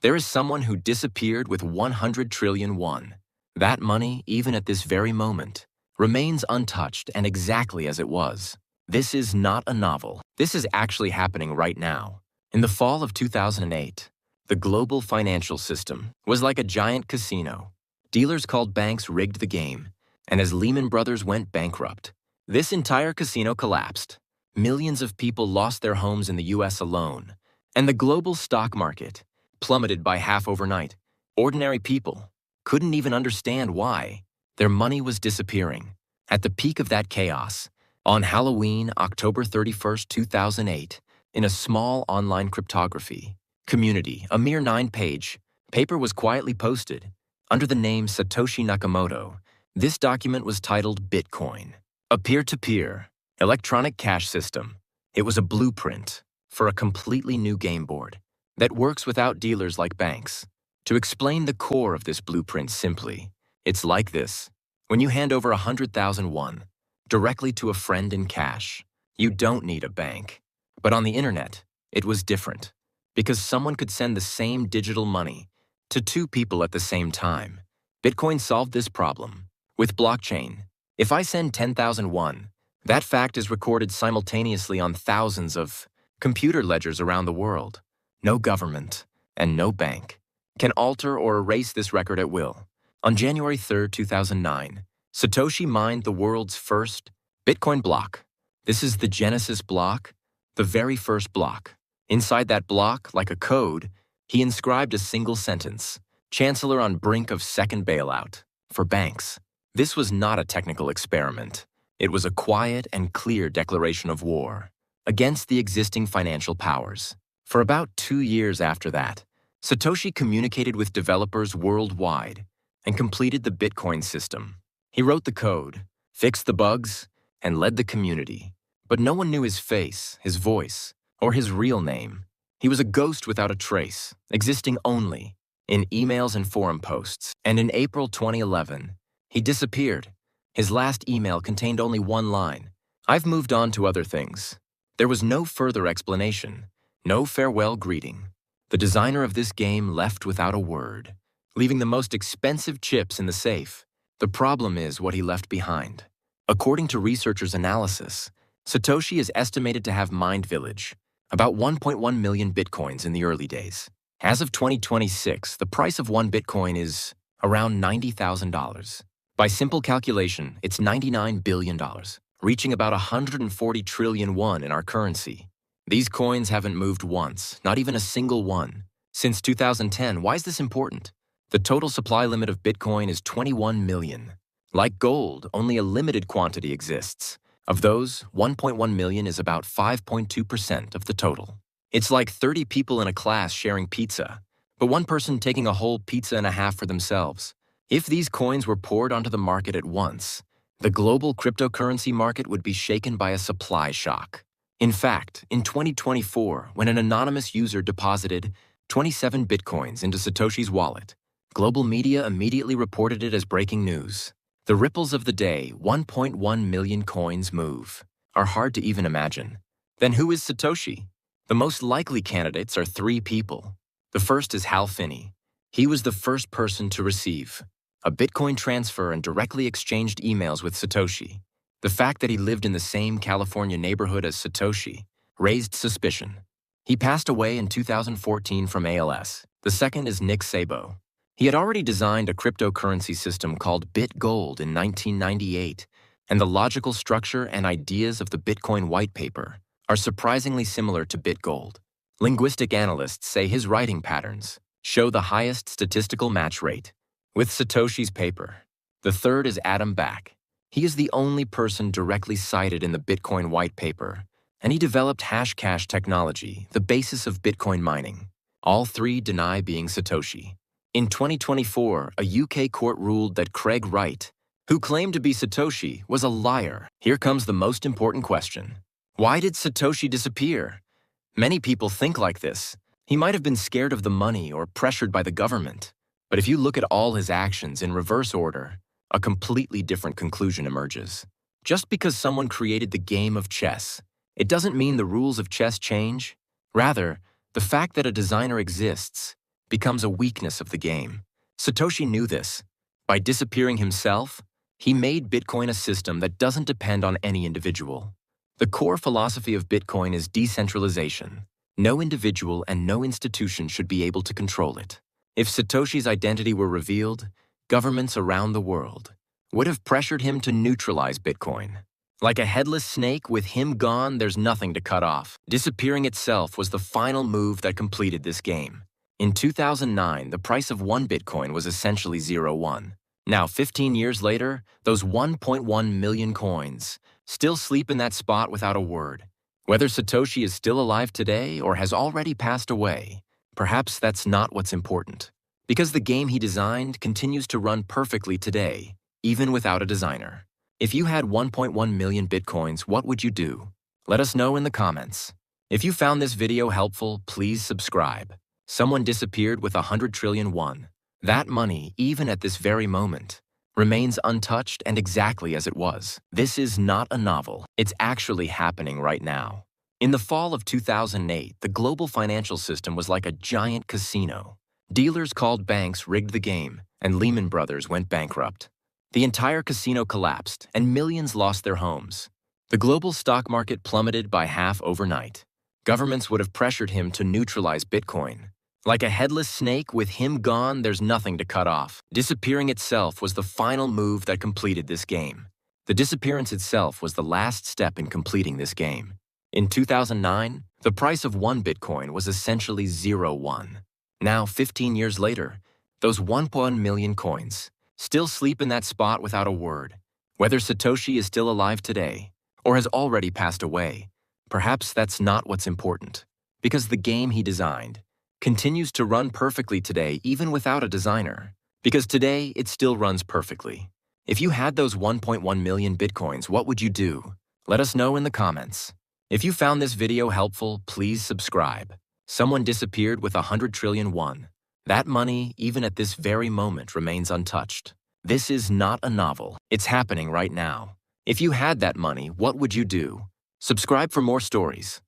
There is someone who disappeared with 100 trillion won. That money, even at this very moment, remains untouched and exactly as it was. This is not a novel. This is actually happening right now. In the fall of 2008, the global financial system was like a giant casino. Dealers called banks rigged the game, and as Lehman Brothers went bankrupt, this entire casino collapsed. Millions of people lost their homes in the US alone, and the global stock market plummeted by half overnight. Ordinary people couldn't even understand why. Their money was disappearing. At the peak of that chaos, on Halloween, October 31st, 2008, in a small online cryptography community, a mere 9-page paper was quietly posted. Under the name Satoshi Nakamoto, this document was titled Bitcoin, a peer-to-peer electronic cash system. It was a blueprint for a completely new game board that works without dealers like banks. To explain the core of this blueprint simply, it's like this. When you hand over 100,000 won directly to a friend in cash, you don't need a bank. But on the internet, it was different, because someone could send the same digital money to 2 people at the same time. Bitcoin solved this problem. With blockchain, if I send 10,000 won, that fact is recorded simultaneously on thousands of computer ledgers around the world. No government and no bank can alter or erase this record at will. On January 3, 2009, Satoshi mined the world's first Bitcoin block. This is the Genesis block, the very first block. Inside that block, like a code, he inscribed a single sentence: Chancellor on brink of second bailout for banks. This was not a technical experiment. It was a quiet and clear declaration of war against the existing financial powers. For about 2 years after that, Satoshi communicated with developers worldwide and completed the Bitcoin system. He wrote the code, fixed the bugs, and led the community. But no one knew his face, his voice, or his real name. He was a ghost without a trace, existing only in emails and forum posts. And in April 2011, he disappeared. His last email contained only one line: "I've moved on to other things." There was no further explanation, no farewell greeting. The designer of this game left without a word, leaving the most expensive chips in the safe. The problem is what he left behind. According to researchers' analysis, Satoshi is estimated to have mined village, about 1.1 million bitcoins in the early days. As of 2026, the price of one bitcoin is around $90,000. By simple calculation, it's $99 billion, reaching about 140 trillion won in our currency. These coins haven't moved once, not even a single one. Since 2010, why is this important? The total supply limit of Bitcoin is 21 million. Like gold, only a limited quantity exists. Of those, 1.1 million is about 5.2% of the total. It's like 30 people in a class sharing pizza, but one person taking a whole pizza and a half for themselves. If these coins were poured onto the market at once, the global cryptocurrency market would be shaken by a supply shock. In fact, in 2024, when an anonymous user deposited 27 bitcoins into Satoshi's wallet, global media immediately reported it as breaking news. The ripples of the day, 1.1 million coins move, are hard to even imagine. Then who is Satoshi? The most likely candidates are 3 people. The first is Hal Finney. He was the first person to receive a Bitcoin transfer and directly exchanged emails with Satoshi. The fact that he lived in the same California neighborhood as Satoshi raised suspicion. He passed away in 2014 from ALS. The second is Nick Szabo. He had already designed a cryptocurrency system called BitGold in 1998, and the logical structure and ideas of the Bitcoin white paper are surprisingly similar to BitGold. Linguistic analysts say his writing patterns show the highest statistical match rate with Satoshi's paper. The third is Adam Back. He is the only person directly cited in the Bitcoin white paper, and he developed Hashcash technology, the basis of Bitcoin mining. All 3 deny being Satoshi. In 2024, a UK court ruled that Craig Wright, who claimed to be Satoshi, was a liar. Here comes the most important question. Why did Satoshi disappear? Many people think like this. He might have been scared of the money or pressured by the government. But if you look at all his actions in reverse order, a completely different conclusion emerges. Just because someone created the game of chess, it doesn't mean the rules of chess change. Rather, the fact that a designer exists becomes a weakness of the game. Satoshi knew this. By disappearing himself, he made Bitcoin a system that doesn't depend on any individual. The core philosophy of Bitcoin is decentralization. No individual and no institution should be able to control it. If Satoshi's identity were revealed, governments around the world would have pressured him to neutralize Bitcoin. Like a headless snake, with him gone, there's nothing to cut off. Disappearing itself was the final move that completed this game. In 2009, the price of one Bitcoin was essentially 0.1. Now, 15 years later, those 1.1 million coins still sleep in that spot without a word. Whether Satoshi is still alive today or has already passed away, perhaps that's not what's important. Because the game he designed continues to run perfectly today, even without a designer. If you had 1.1 million Bitcoins, what would you do? Let us know in the comments. If you found this video helpful, please subscribe. Someone disappeared with 100 trillion won. That money, even at this very moment, remains untouched and exactly as it was. This is not a novel. It's actually happening right now. In the fall of 2008, the global financial system was like a giant casino. Dealers called banks rigged the game, and Lehman Brothers went bankrupt. The entire casino collapsed, and millions lost their homes. The global stock market plummeted by half overnight. Governments would have pressured him to neutralize Bitcoin. Like a headless snake, with him gone, there's nothing to cut off. Disappearing itself was the final move that completed this game. The disappearance itself was the last step in completing this game. In 2009, the price of one Bitcoin was essentially 0.1. Now, 15 years later, those 1.1 million coins still sleep in that spot without a word. Whether Satoshi is still alive today or has already passed away, perhaps that's not what's important. Because the game he designed continues to run perfectly today even without a designer. Because today, it still runs perfectly. If you had those 1.1 million Bitcoins, what would you do? Let us know in the comments. If you found this video helpful, please subscribe. Someone disappeared with 100 trillion won. That money, even at this very moment, remains untouched. This is not a novel. It's happening right now. If you had that money, what would you do? Subscribe for more stories.